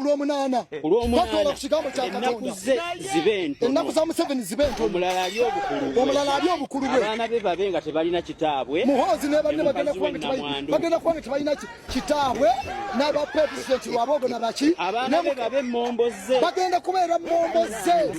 kulwomunana kwatola kukigambo kya Katonda ennaku za Museveni zibento omulala ali obukulu bwe abaana be babenga tebalina kitaabwe muhozi ne banne bagenda kuba tebalina kitaabwe n'aba president lwabogo nabaki abaana be babe momboze bagenda kubeera momboze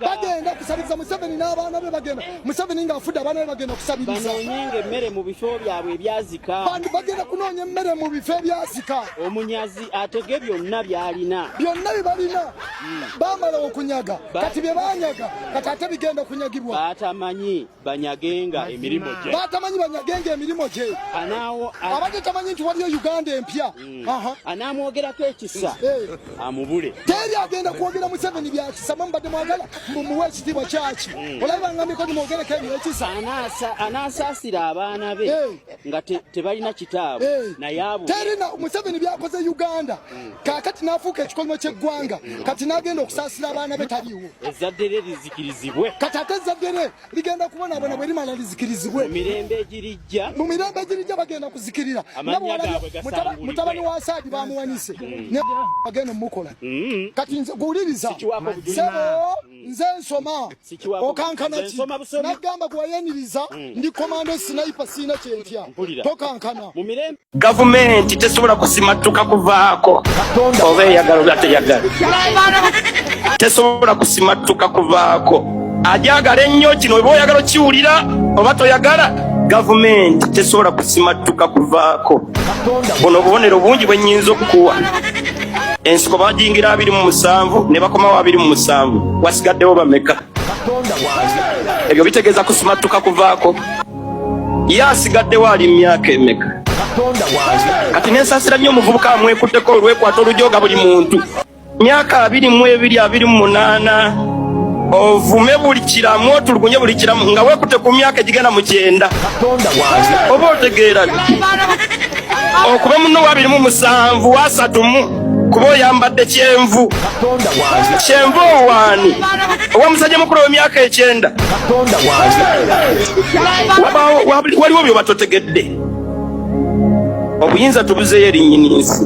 bagenda kusabiriza Museveni n'abaana be bagenda Museveni ng'afudde abaana be bagenda kusabiriza banoonyenga emmere mu bifo byabwe ebyazika bagenda kunoonya emmere mu bifo ebyazika omunyazi atege byonna byalina byonna bibalina bamala okunyaga kati bye banyaga kati ate bigenda kunyagibwa batamanyi banyagenga emirimu gye abadde tamanyi nti waliyo Uganda empya anaamwogerako ekisa amubule teri agenda kwogera Museveni bya kisa mbadde mwagala mumuwe ekitiibwa kyaki olabanga mikoni mwogereko ebyo ekisa anaasaasira abaana be nga tebalina kitaabu naye terina Museveni byakoze Uganda kakati n'afuuka ekikolimo ky'eggwanga kati n'agenda okusaasira abaana be taliiwo ezzadde lye lizikirizibwe kati ate ezzadde lye ligenda kubonaabona bwe limala lizikirizibwe mu mirembe egirijja bagenda kuzikirira mutabani wa Asadi bamuwanise bagenda mukola kati nze guwuliriza sebo nze nsoma okankana ki nagamba gwayeniriza ndi komando sniper siina kyentya tokankana gavumenti tesobola kusimatuka kuvaako oba eyagala oba teyagala tesobola kusimatuka kuvaako ajagala ennyo kino oba oyagala okiwulira oba toyagala gavumenti tesobola kusimatuka kuvaako buno obubonero bungi bwe nnyinza okukuwa ensiko bajingira 27 ne bakomawo 27 wasigaddewo bameka ebyo bitegeeza kusimatuka kuvaako ye asigaddewo ali myaka emeka kati nensasira nnyo omuvubuka amwekutteko olwekwata olujooga buli muntu myaka 22 28 ovume buli kiramu otulugunye buli kiramu nga wekutte ku myaka egigenda mu 9 oba otegeera okuba muno wa 27 wasatumu kuba oyambadde kyenvu owaani owa musajja mukulu w'emyaka 9 waliwo byoba totegedde obuyinza tubuzeeyo erinnyiniinsi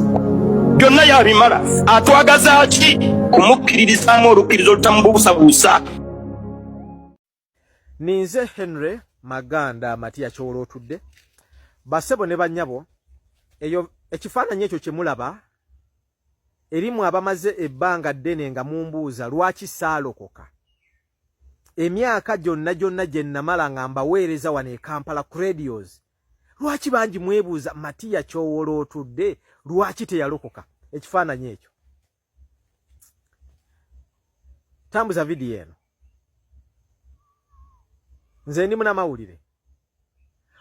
byonna yabimala atwagaza ki kumukkiririzaamu olukkirizo olutamubuusabuusa. Ninze Henry Maganda Matiya Kyolotudde basebo ne bannyabo eyo ekifaananyi ekyo kye mulaba erimu abamaze ebbanga ddene nga mumbuuza lwaki saalokoka emyaka gyonna gye namala nga mbaweereza wano e Kampala ku radios lwaki bangi mwebuuza Matiya Kyolotudde lwaki teyalokoka ekifaananyi ekyo tambuza vidiyo eno nze ndi munamawulire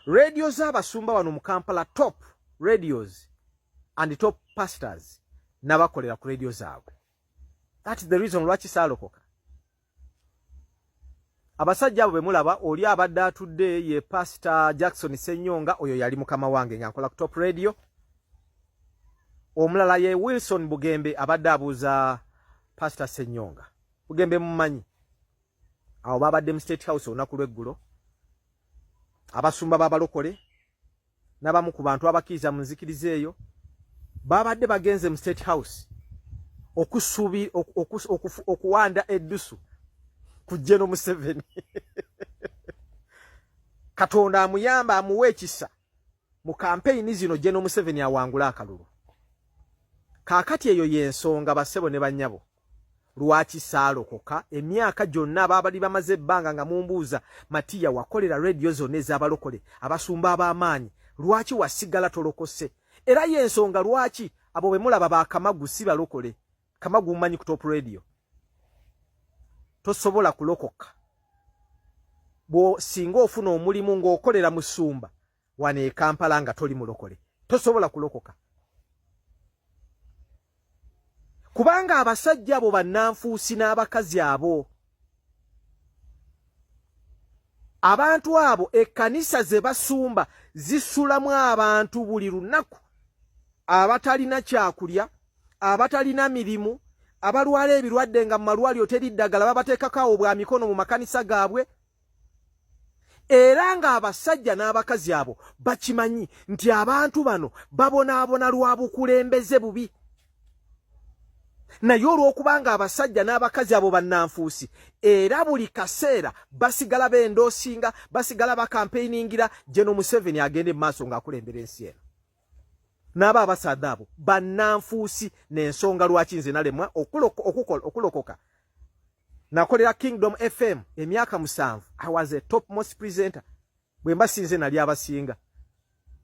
radio z'abasumba wano mu Kampala top radios and top pastors n'abakolera ku radio zaabwe. That is the reason lwaki saalokoka. Abasajja abo bemulaba oli abadde atudde ye Pastor Jackson Senyonga oyo yali mukama wange nga nkola ku top radio. Omulala ye Wilson Bugembe abadde abuuza Pastor Senyonga. Bugembe mumanyi. Awo babadde mu State House olunaku lw'eggulo. Abasumba babalokole n'abamu ku bantu abakkiriza mu nzikiriza eyo babadde bagenze mu State House okuwanda eddusu ku General Museveni. Katonda amuyamba amuwe ekisa mu campaign zino General Museveni awangula akalulu. Kaakati eyo y'ensonga basebo ne bannyabo lwaki saalokoka emyaka gyonna ababali bamaze ebbanga nga mumbuuza Matiya wakolera radio zonna ez'abalokole abasumba ab'amaanyi lwaki wasigala tolokose era y'ensonga lwaki abo bwe mulaba ba Kamagu si balokole. Kamagu mmanyi ku top radio tosobola kulokoka bo singa ofuna omulimu ng'okolera musumba wane e Kampala nga toli mulokole tosobola kulokoka kubanga abasajja abo bannanfuusi n'abakazi abo abantu abo ekkanisa ze basumba zisulamu abantu buli lunaku abatalina kyakulya abatalina mirimu abalwala ebirwadde nga mu malwaliro teri ddagala babateekako bwa mikono mu makanisa gaabwe era nga abasajja n'abakazi abo bakimanyi nti abantu bano babonaabona lwa bukulembeze bubi naye olw'okubanga abasajja n'abakazi abo bannanfuusi era buli kaseera basigala bendoosinga basigala bakampeiningira General Museveni agende maaso ng'akulembera ensi eno n'aba abasaadde abo bannanfuusi n'ensonga lwaki nze nalemwa okulokoka nakolera Kingdom FM emyaka 7 I was a top most presenter bwe mbasinze nali abasinga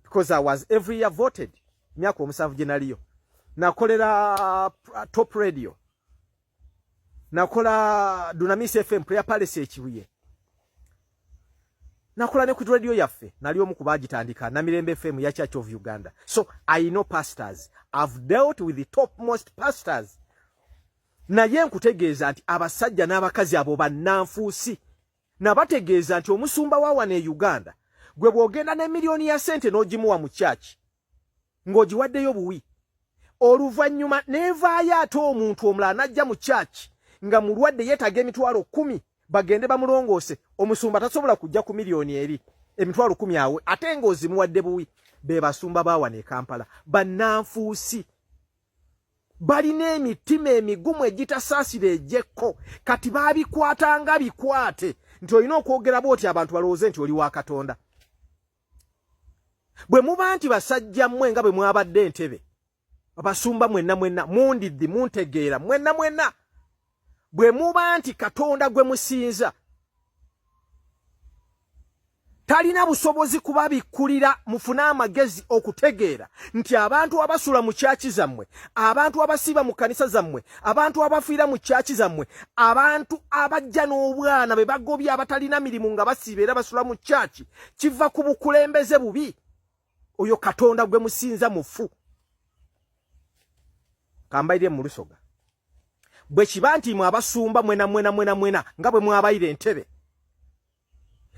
because I was every year voted myaka 7 gye naliyo nakolera top radio nakola Dunamis FM prayer palace ekibuye nakola ne ku radio yaffe nali omu kubagitandika na Mirembe FM ya Church of Uganda. So I know pastors. I've dealt with the topmost pastors. Naye nkutegeeza nti abasajja n'abakazi abo bannanfuusi nabategeeza nti omusumba wa wane Uganda gwe bwogenda ne milioni ya sente n'ogimuwa mu church ng'ogiwaddeyo buwi oluvannyuma neevaayo ate omuntu omulala najja mu church nga mulwadde yeetaga emitwalo 10 bagende bamulongoose omusumba tasobola kujja ku milioni eri emitwalo 10 awe ate ng'ozimuwadde buwi be basumba bawane Kampala bannanfuusi balina emitima emigumu egitasaasira ejjekko kati baabikwatanga bikwate nti olina okwogera bw'oti abantu balowooze nti oli wa Katonda bwe muba nti basajja mmwe nga bwe mwabadde entebe abasumba mwenna mundiddi muntegeera mwenna bwe muba nti Katonda gwe musinza talina busobozi kubabikkulira mufune amagezi okutegeera nti abantu abasula mu kyaki zammwe abantu abasiba mu kanisa zammwe abantu abafiira mu kyaki zammwe abantu abajja n'obwana be bagobya abatalina mirimu nga basiba era basula mu kyaki kiva ku bukulembeze bubi oyo Katonda gwe musinza mufu kambaire mu Lusoga bwe kiba nti mwe abasumba mwena nga bwe mwabayire entebe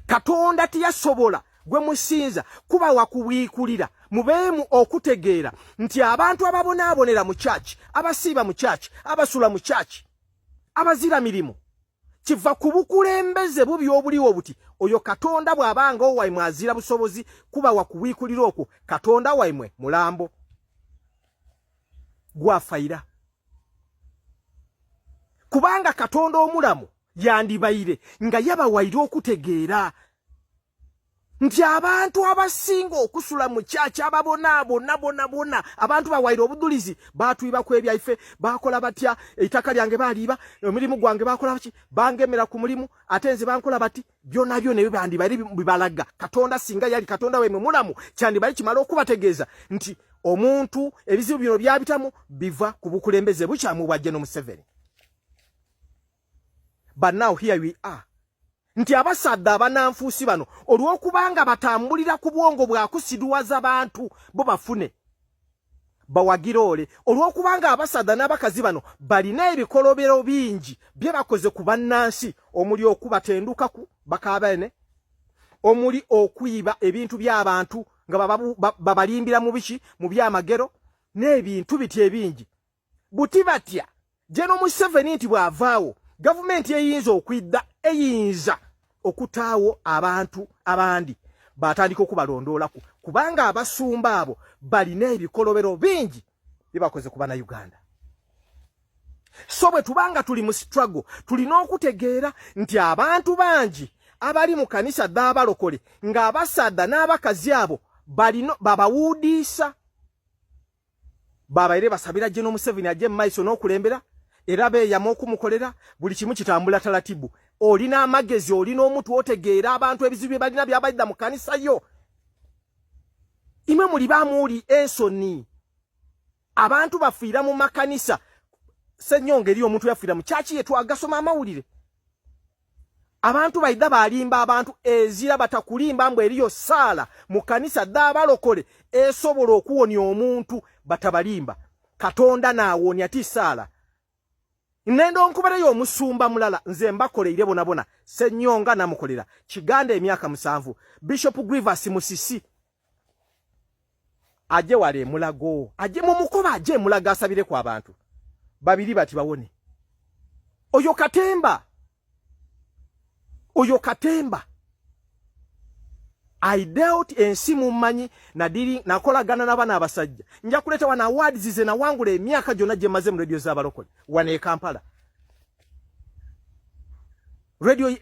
Katonda tiyasobola gwe musinza kuba wakubiikulira mubeemu okutegeera nti abantu ababonaabonera mu church abasiiba mu church abasula mu church abazira mirimu kiva ku bukulembeze bubi obuliwo buti oyo Katonda bw'abanga owaimwe azira busobozi kuba wakubiikulira okwo Katonda waimwe mulambo gwafaira kubanga Katonda omulamu yandibayire nga yabawaire okutegeera nti abantu abasinga okusula mu kyaki ababona abantu bawaire obudulizi batwiba ku ebyaife bakola batya eitaka lyange baliiba omirimu gwange bakola baki bangemera ku mulimu ate nze bankola bati byonna ne bandibayire bibalaga Katonda singa yali Katonda wemwe mulamu kyandibali kimala okubategeeza nti omuntu ebizibu bino byabitamu biva ku bukulembeze bukyamu bwa General Museveni. But now here we are. Nti abasadde abananfuusi bano olw'okubanga batambulira ku bwongo bwa kusiduwaza abantu bo bafune bawagirole olw'okubanga abasadde n'abakazi bano balina ebikolobero bingi bye bakoze ku bannansi omuli okubatenduka ku bakabene omuli okuyiba ebintu by'abantu nga babalimbira mu biki mu byamagero n'ebintu biti ebingi buti batya General Museveni nti bw'avaawo Government eyinza okwidda eyinza okutaawo abantu abandi batandika okubalondoolako kubanga abasumba abo balina ebikolobero bingi bibakoze kuba na Uganda. So bwe tubanga tuli mu struggle tulina okutegeera nti abantu bangi abali mu kanisa d'abalokole ng'abasadda n'abakazi abo balino babawudiisa babaire basabira General Museveni ajje mu maiso n'okulembera era beeyama okumukolera buli kimu kitambula talatibu olina amagezi olina omuntu otegeera abantu ebizibu bye balina byabadda mu kanisa yo imwe muli bamuuli ensoni abantu bafiira mu makanisa senyonge eri omuntu yafiira mu kyaki yetu agasoma amawulire abantu baida balimba abantu ezira batakulimba mbwe eriyo sala mu kanisa d'abalokole esobola okuwonya omuntu batabalimba Katonda naawonya ti sala Nendo nkubarayo omusumba mulala nze mbakoleire bonabona senyonga namukolera kiganda emyaka 7 Bishop Grievous Musisi aje wale mulago aje mu mukoba aje mulaga asabire kwa abantu babiri bati bawone oyo Katemba I dealt ensi mumanyi nakolagana n'abaana abasajja nja kuleta wana awards ze na wangule emyaka gyonna gye maze mu radio z'abalokole wane e Kampala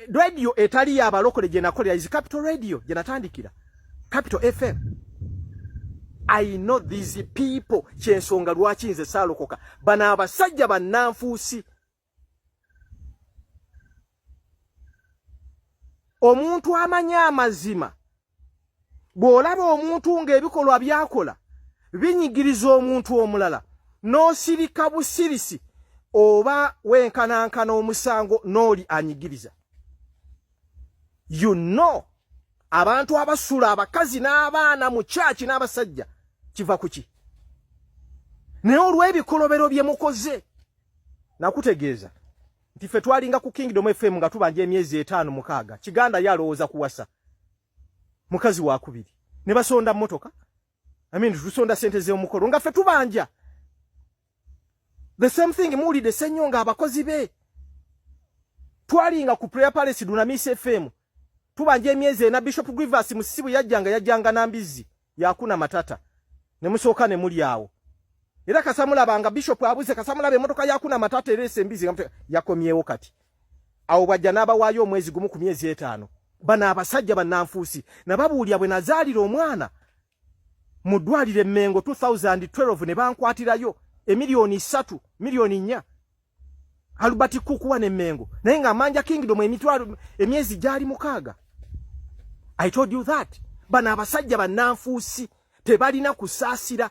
radio etali ya abalokole gye nakolera is Capital Radio gye natandikira Capital FM. I know these people kyensonga lwaki nze saalokoka bana abasajja bannanfuusi. Omuntu amanya amazima bw'olaba omuntu ng'ebikolwa byakola binyigiriza omuntu omulala n'osirika busirisi oba wenkanankana omusango n'oli anyigiriza. You know abantu abasula abakazi n'abaana mu kyaki n'abasajja kiva kuki? Naye olw'ebikolobero bye mukoze nakutegeeza nti ffe twalinga ku Kingdom FM nga tubanja emyezi 5-6 Kiganda yalowooza kuwasa mukazi wa kubiri ne basonda mmotoka tusonda sente z'omukolo nga ffe tubanja the same thing muwulidde Ssenyo nga abakozi be twalinga ku Prayer Palace Dunamis FM tubanja emyezi na Bishop Grievous musibu yajjanga nambizi yakuna matata ne musooka ne muli awo era kasamulabanga Bishop abuze kasamulaba emotoka yakuna matata erese embizi yakomyewo kati awo bwajja n'abawaayo omwezi gumu ku myezi 5 bana abasajja bannanfuusi nababuulya bwe nazaalira omwana mu ddwaliro Mengo 2012 ne bankwatirayo $3 million Albert Kukuwa ne Mengo naye nga Manja Kingdom emitwalo emyezi gyali 6. I told you that bana abasajja bannanfuusi tebalina kusaasira.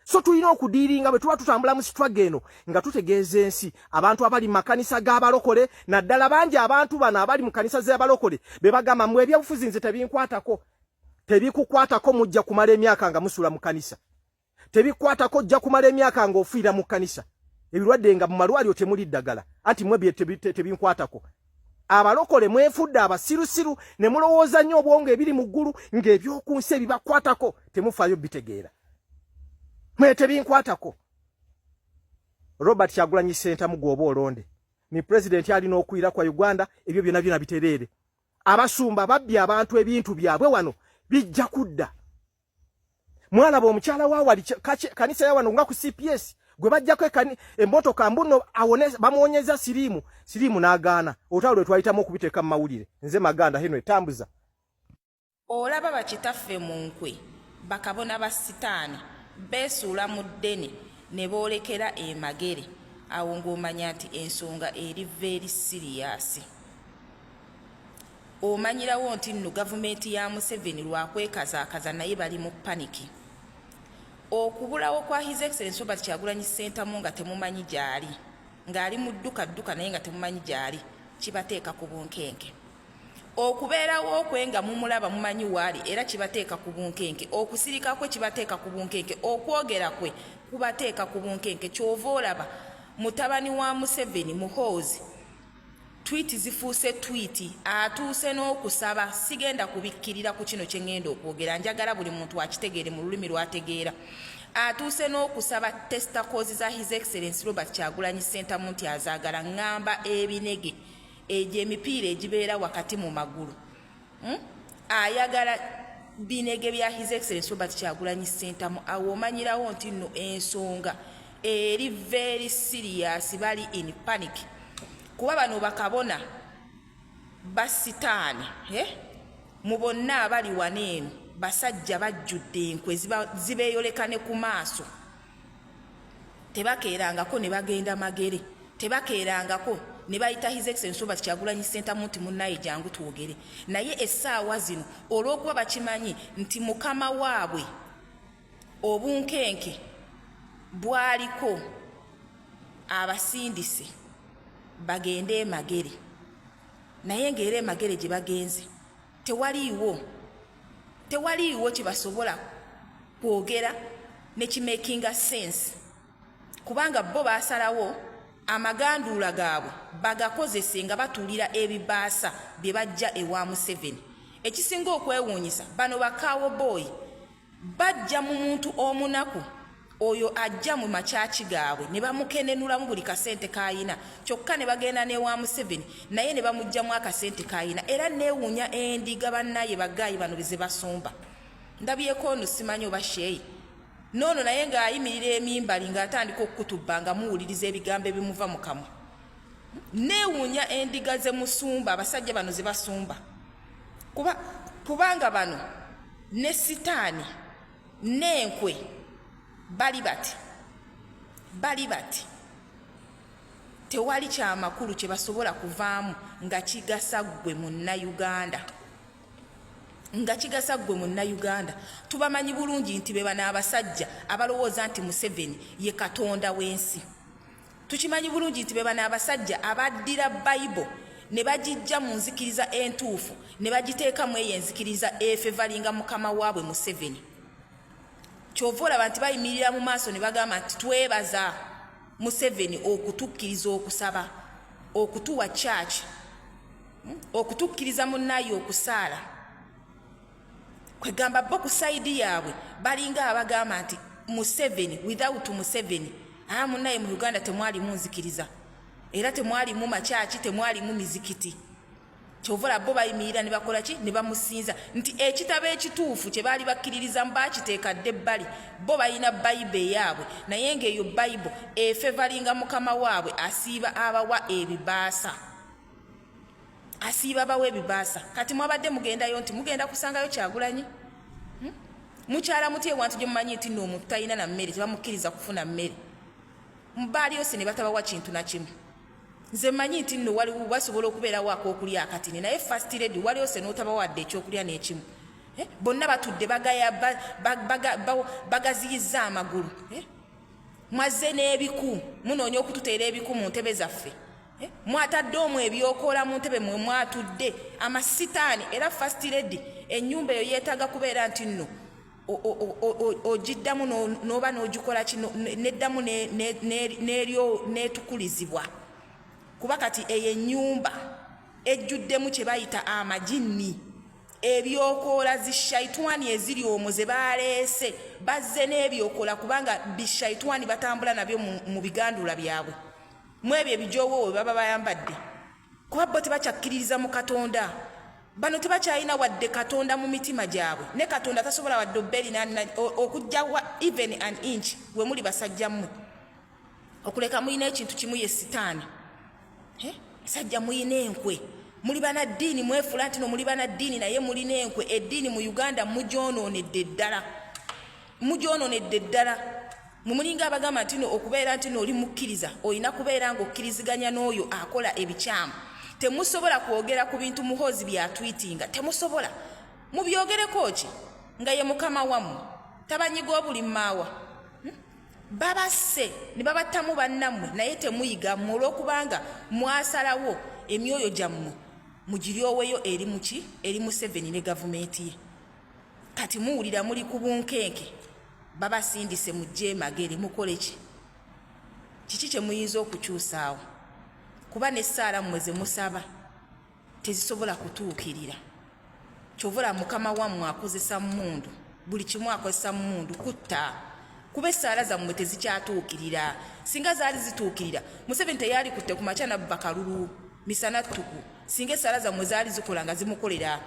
So tulina okudiiringa bwe tuba tutambula mu struggle eno nga tutegeeza ensi abantu abali mu makanisa g'abalokole naddala bangi abantu bano abali mu kanisa z'abalokole be bagamba mwe ebyobufuzi nze tebinkwatako. Tebikukwatako mujja kumala emyaka nga musula mu kanisa. Tebikwatako jja kumala emyaka nga ofiira mu kanisa. Ebirwadde nga mu malwaliro temuli ddagala anti mwe bye tebinkwatako. Abalokole mwefudde abasirusiru ne mulowooza nnyo obwongo ebiri mu ggulu ng'ebyokunsi ebibakwatako temufaayo bitegeera. Mwe tebinkwatako. Robert Kyagulanyi Ssentamu gwoba olonde ni president alina okuira kwa Uganda ebyo byonna bitereere. Abasumba babbi abantu ebintu byabwe wano bijja kudda. Mwana b'omukyala wa wali kanisa ya wano nga ku CPS gwe bajjako emmotoka mbuno bamuwonyeza sirimu n'agaana otalo twayitamu okubiteeka mu mawulire nze Maganda Henry tambuza. Olaba bakitaffe mu nkwe bakabona ba sitaani beesuula mu ddene ne boolekera emagere awo ng'omanya nti ensonga eri very serious. Omanyirawo nti nno gavumenti ya Museveni lwakwekazaakaza naye bali mu paniki. Okubulawo kwa His Excellency Robert Kyagulanyi Ssentamu nga temumanyi gyali ng'ali mu dduka naye nga temumanyi gyali kibateeka ku bunkenke. Okubeerawo kwe nga mumulaba mumanyi waali era kibateeka ku bunkenke. Okusirika kwe kibateeka ku bunkenke. Okwogera kwe kubateeka ku bunkenke. Kyova olaba mutabani wa Museveni Muhoozi tweet zifuuse tweet atuuse n'okusaba sigenda kubikkirira ku kino kye ngenda okwogera njagala buli muntu akitegeere mu lulimi lwategeera. Atuuse n'okusaba testicles za His Excellency Robert Kyagulanyi Ssentamu nti azaagala ngamba ebinege egy'emipiira egibeera wakati mu magulu. Ayagala binege bya His Excellency Robert Kyagulanyi Ssentamu. Awo omanyirawo nti nno ensonga eri very serious, bali in panic. Kuba bano bakabona basitaani mu bonna abali waneenu basajja bajjudde enkwe zibeeyolekane ku maaso. Tebakeerangako ne bagenda magere, tebakeerangako ne bayita His Excellency Robert Kyagulanyi Ssentamu nti munnaye jangu twogere. Naye essaawa zino olw'okuba bakimanyi nti mukama waabwe obunkenke bwaliko abasindise bagende magere, naye ng'era emagere gye bagenze tewaliiwo kibasobola kwogera ne kimakinga sense, kubanga bo baasalawo amaganduula gaabwe bagakozese nga batuulira ebibaasa bye bajja ewa Museveni. Ekisinga okwewuunyisa bano bakaawo boy bajja mu muntu omunaku oyo ajja mu machachi gaabwe ne bamukenenulamu buli kasente kayina kyokka ne bagenda ne wa Museveni naye ne bamujjamu akasente kayina era neewuunya endiga bannaye bagaayi bano beze basumba ndabyeko ono simanyi oba sheeyi noono naye ng'ayimirira emimbali ng'atandika okukutubba nga muwuliriza ebigambo ebimuva mu kamwa neewuunya endiga ze musumba abasajja bano ze basumba kubanga bano ne sitaani n'enkwe bali bati tewali kyamakulu kye basobola kuvaamu nga kigasa ggwe munnayuganda tubamanyi bulungi nti be bano abasajja abalowooza nti Museveni ye katonda w'ensi tukimanyi bulungi nti be bano abasajja abaddira Bayibuli ne bagijja mu nzikiriza entuufu ne bagiteekamu eyo enzikiriza efevalinga mukama waabwe Museveni kyova olaba nti bayimirira mu maaso ne bagamba nti twebaza Museveni okutukkiriza okusaba okutuwa church okutukkiriza munnaye okusaala kwegamba bo ku saidi yaabwe balinga abagamba nti Museveni without Museveni munnaye mu Uganda temwali munzikiriza era temwali mu machachi temwali mu mizikiti kyovula bo bayimirira ne bakola ki ne bamusinza nti ekitabo ekituufu kye baali bakkiririza bakiteekadde ebbali bo balina Bayibuli yaabwe naye ng'eyo Bayibuli efevalinga mukama waabwe asiiba abawa ebibaasa kati mwabadde mugendayo nti mugenda kusangayo Kyagulanyi mukyala muti ewantu gye mumanyi nti nno omuntu talina na mmere tebamukkiriza kufuna mmere mubaali yose ne batabawa kintu na kimu nze manyi nti nno waliwo basobola okubeerawo ak'okulya akatini naye first lady waliwo se n'otabawadde ekyokulya n'ekimu bonna batudde bagaziyizza amagulu mwazze n'ebiku munoonya okututeera ebiku mu ntebe zaffe mwatadde omwo ebyokola mu ntebe mwe mwatudde amasitaani era first lady ennyumba eyo yeetaaga kubeera nti nno ogiddamu n'oba n'ogikola kino neddamu n'etukulizibwa kuba kati eyo ennyumba ejjuddemu kye bayita amajinni ebyokola zishaitwani eziri omwo ze baleese bazze n'ebyokola kubanga bishaitwani batambula nabyo mu bigandula byabwe mu ebyo ebijoowo baba bayambadde kuba bo tebakyakkiririza mu Katonda bano tebakyalina wadde Katonda mu mitima gyabwe ne Katonda tasobola wadde obberi okujjawa even an inch we muli basajja mmwe okuleka muyina ekintu kimu ye sitaani sajja muyina enkwe muli banaddiini mwefula nti no muli banaddiini naye mulina enkwe eddiini mu Uganda mugyonoonedde ddala mumulinga abagamba nti no okubeera nti no oli mukkiriza olina kubeera ng'okkiriziganya n'oyo akola ebikyamu temusobola kwogera ku bintu muhoozi byatwitinga temusobola mubyogereko ki nga ye mukama wammwe tabanyiga obuli mmaawa babasse ne babattamu bannammwe naye temuyiga mmwe olw'okubanga mwasalawo emyoyo gyammwe mugiryoweyo eri muki eri Museveni ne gavumenti ye kati muwulira muli ku bunkenke babasindise mujje magere mukole ki kiki kye muyinza okukyusaawo kuba n'essaala mmwe ze musaba tezisobola kutuukirira kyovula mukama wammwe akozesa mmundu buli kimu akozesa mmundu kutta kuba essaala zammwe tezikyatuukirira singa zaali zituukirira Museveni teyali kutte ku makya nabba kalulu misana ttuku singa essaala zammwe zaali zikola nga zimukolera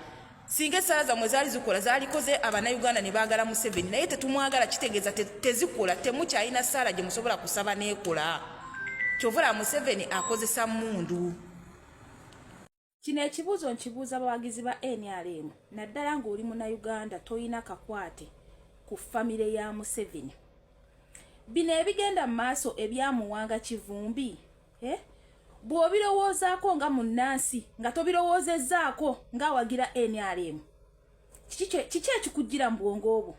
singa essaala zammwe zaali zikola zaalikoze Abannayuganda ne baagala Museveni naye tetumwagala kitegeeza tezikola temukyalina ssaala gye musobola kusaba n'ekola kyovula Museveni akozesa mmundu. Kino ekibuuzo nkibuuza abawagizi ba NRM naddala ng'oli Munnayuganda toyina kakwate ku famire ya Museveni. Bino ebigenda mu maaso ebyamuwanga Kivumbi bw'obirowoozaako nga munnansi nga tobirowoozezzaako ng'awagira NRM kiki ekikujjira mu bwongo obwo?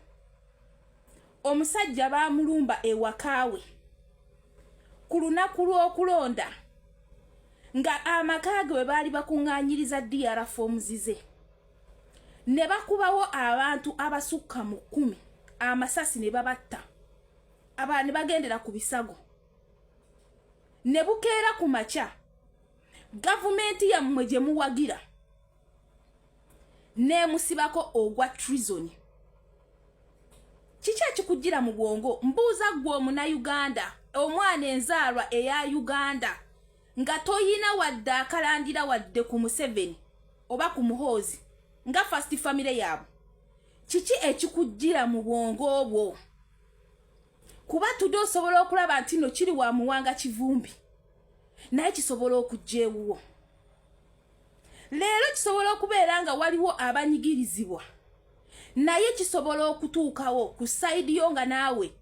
Omusajja baamulumba ewakaawe ku lunaku lw'okulonda nga amaka ge bwe baali bakuŋŋaanyiriza DR fomuzize ne bakubawo abantu abasukka mu 10 amasasi ne babatta abaana bagendera ku bisago ne bukeera ku makya gavumenti yammwe gye muwagira neemusibako ogwa treason Chicha chikujira mu bwongo mbuuza gwo muna Uganda omwana enzaalwa eya Uganda nga toyina wadde akalandira wadde ku Museveni oba ku Muhoozi nga first family yabo kiki ekikujira mu bwongo obwo kuba tudde osobola okulaba nti no kiri wa Muwanga Kivumbi naye kisobola okujjeewuwo leero kisobola okubeera nga waliwo abanyigirizibwa naye kisobola okutuukawo ku side yo nga naawe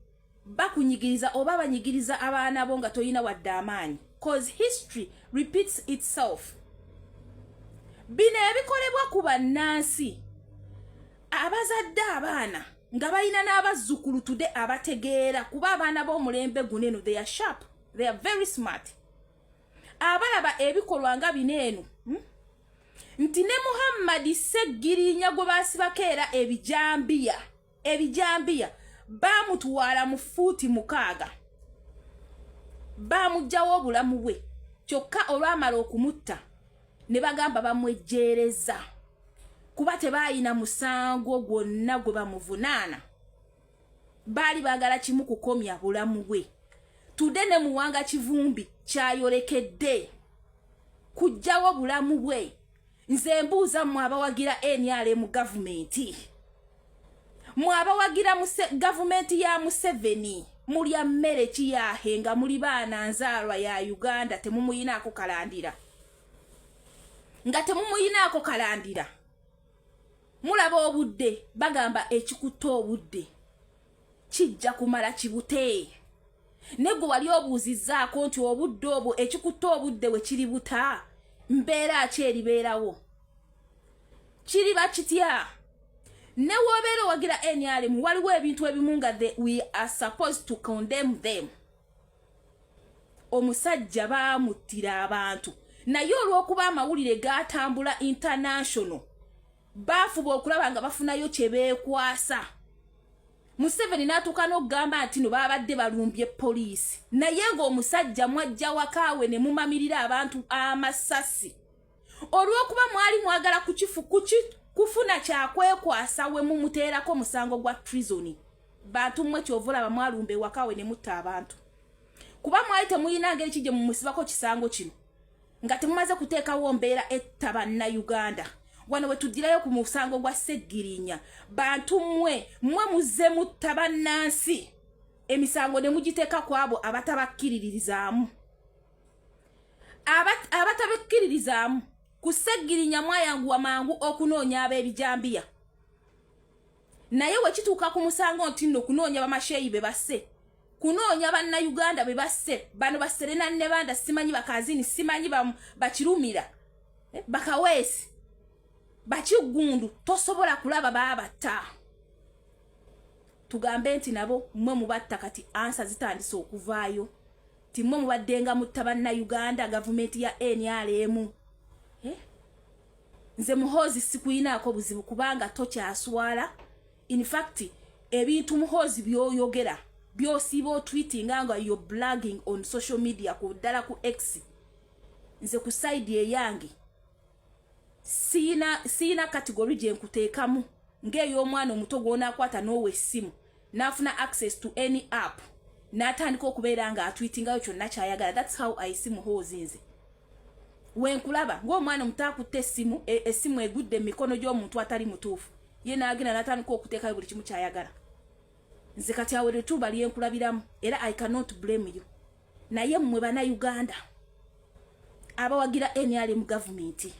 bakunyigiriza oba banyigiriza abaana bo nga toyina wadde amaanyi cause history repeats itself. Bino ebikolebwa ku bannansi abazadde abaana nga balina n'abazzukulu tudde abategeera kuba abaana b'omulembe guno eno they are sharp, they are very smart. Abalaba ebikolwa nga bino eno nti ne Muhammad Seggirinya gwe baasibako era ebijambiya baamutuwaala mu fuuti 6 baamugjawo obulamu bwe kyokka olwamala okumutta ne bagamba bamwejjeereza kuba tebaayina musango gwonna gwe bamuvunaana baali baagala kimu kukomya bulamu bwe. Tudde ne Muwanga Kivumbi kyayolekedde kujjawo bulamu bwe. Nze mbuuza abawagira NRM gavumenti abawagira gavumenti ya Museveni mulya mmere kiyahe nga muli baana nzaalwa ya Uganda temumuyinaako kalandira mulaba obudde bagamba ekikutte obudde kijja kumala kibute negwe wali obuuzizzaako nti obudde obwo ekikutte obudde we kiri buta mbeera ki eribeerawo kiriba kitya ne wobeera wagira NRM waliwo ebintu ebimu nga we are supposed to condemn them. Omusajja baamuttira abantu naye olw'okuba amawulire gaatambula international baafuba okulaba nga bafunayo kye beekwasa. Museveni n'atuuka n'okugamba nti no baabadde balumbye poliisi naye ng'omusajja mwajja wakaawe ne mumamirira abantu amasasi olw'okuba mwali mwagala kufuna kyakwekwasa we mumuteerako musango gwa treason. Bantu mmwe kyovulaba mwalumbe wakaawe ne mutta abantu kuba mwali temuyina ngeri kijje mumusibako kisango kino nga temumaze kuteekawo mbeera etta bannayuganda. Wano we tuddirayo ku musango gwa Seggirinya bantu mmwe muzze mutta bannansi emisango ne mugiteeka ku abo abatabakkiririzaamu ku Seggirinya mwayanguwa mangu okunoonya ab'ebijambiya naye we kituuka ku musango nti nno kunoonya bamasheyi be basse kunoonya bannayuganda be basse bano Baserena ne Banda simanyi bakazini simanyi bakirumira bakaweesi Bakigundu tosobola kulaba babatta. Tugambe nti nabo mmwe mubatta kati ansa zitandise okuvaayo ti mmwe mubaddenga mutta bannayuganda gavumenti ya NRM. Nze Muhoozi sikuyinaako buzibu kubanga tokyaswala. In fact ebintu Muhoozi byoyogera byosiiba otweetinga nga you're blogging on social media ku ddala ku X. Nze ku side eyange Sina category je nkuteekamu ng'ey'omwana omuto gw'onaakwata n'owe essimu n'afuna access to any app n'atandika okubeera nga atweetingayo kyonna kyayagala. That's how I see Muhoozi nze. Wenkulaba ng'omwana omuto akutte essimu egudde emikono gy'omuntu atali mutuufu ye n'agenda n'atandika okuteekayo buli kimu kyayagala. Nze kati awo ettuba lyenkulabiramu era I cannot blame you. Naye mmwe bannayuganda abawagira NRM gavumenti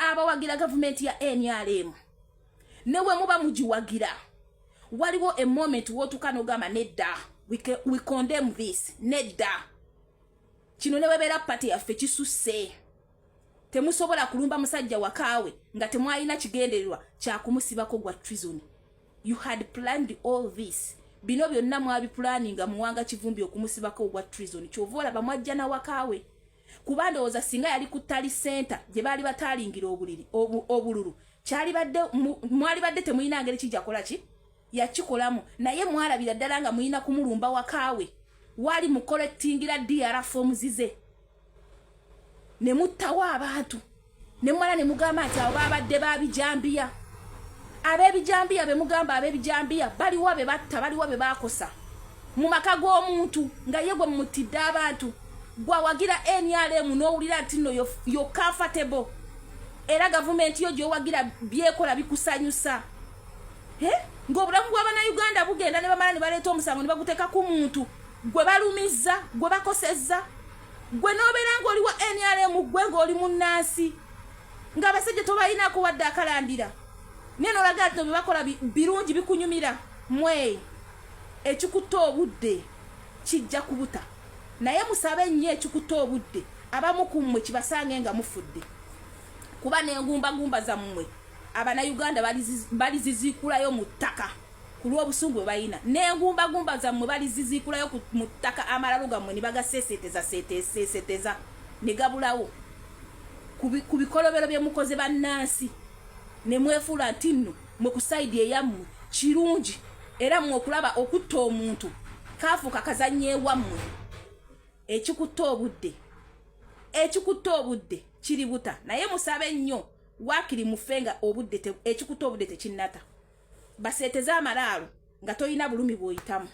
abawagira gavumenti ya NRM newe muba mugiwagira waliwo a moment wotuka n'ogamba nedda we condemn this nedda kino ne webeera party yaffe kisusse temusobola kulumba musajja wakaawe nga temwalina kigendererwa kyakumusibako gwa treason. You had planned all this bino byonna mwabipulaninga Muwanga Kivumbi okumusibako gwa treason kyova olaba mwajja na wakaawe kuba ndowooza singa yali ku tali center gye baali bataalingira obululu mwali badde temuyina ngeri kijja kola ki yakikolamu naye mwalabira ddala nga muyina kumulumba wakaawe wali mukoletingira DR forms ze ne muttawo abantu ne mwala ne mugamba nti abo baabadde baabijambiya abebijambiya bemugamba abebijambiya baliwo be batta baliwo be bakosa mu maka g'omuntu nga yegwe mutidde abantu gwa wagira NRM n'owulira ati no yo comfortable era government yo gyowagira byekola bikusanyusa ng'obulamu bw'abana Uganda bugenda ne bamala ne baleeta omusango ne baguteeka ku muntu gwe balumiza gwe bakosezza gwe n'obeera ng'oli wa NRM gwe ng'oli munnansi ng'abasajja tobalinaako wadde akalandira naye n'olaga ati no bye bakola birungi bikunyumira mwe ekikutte obudde kijja kubuta naye musabe nnyo ekikutte obudde abamu ku mmwe kibasange nga mufudde kuba n'engumbagumba zammwe Abanayuganda balizizikulayo mu ttaka ku lw'obusungu bwe balina n'engumbagumba zammwe balizizikulayo mu ttaka amalalo gammwe ne bagaseeseteza ne gabulawo ku bikolobero bye mukoze bannansi ne mwefuula nti nno mwe ku sayidi eyammwe kirungi era mmwe okulaba okutta omuntu kaafuuka kazannyo ewammwe ekikutte obudde kiributa naye musabe nnyo wakiri mufenga obudde ekikutte obudde tekinnata baseeteze amalaalo nga toyina bulumi bw'oyitamu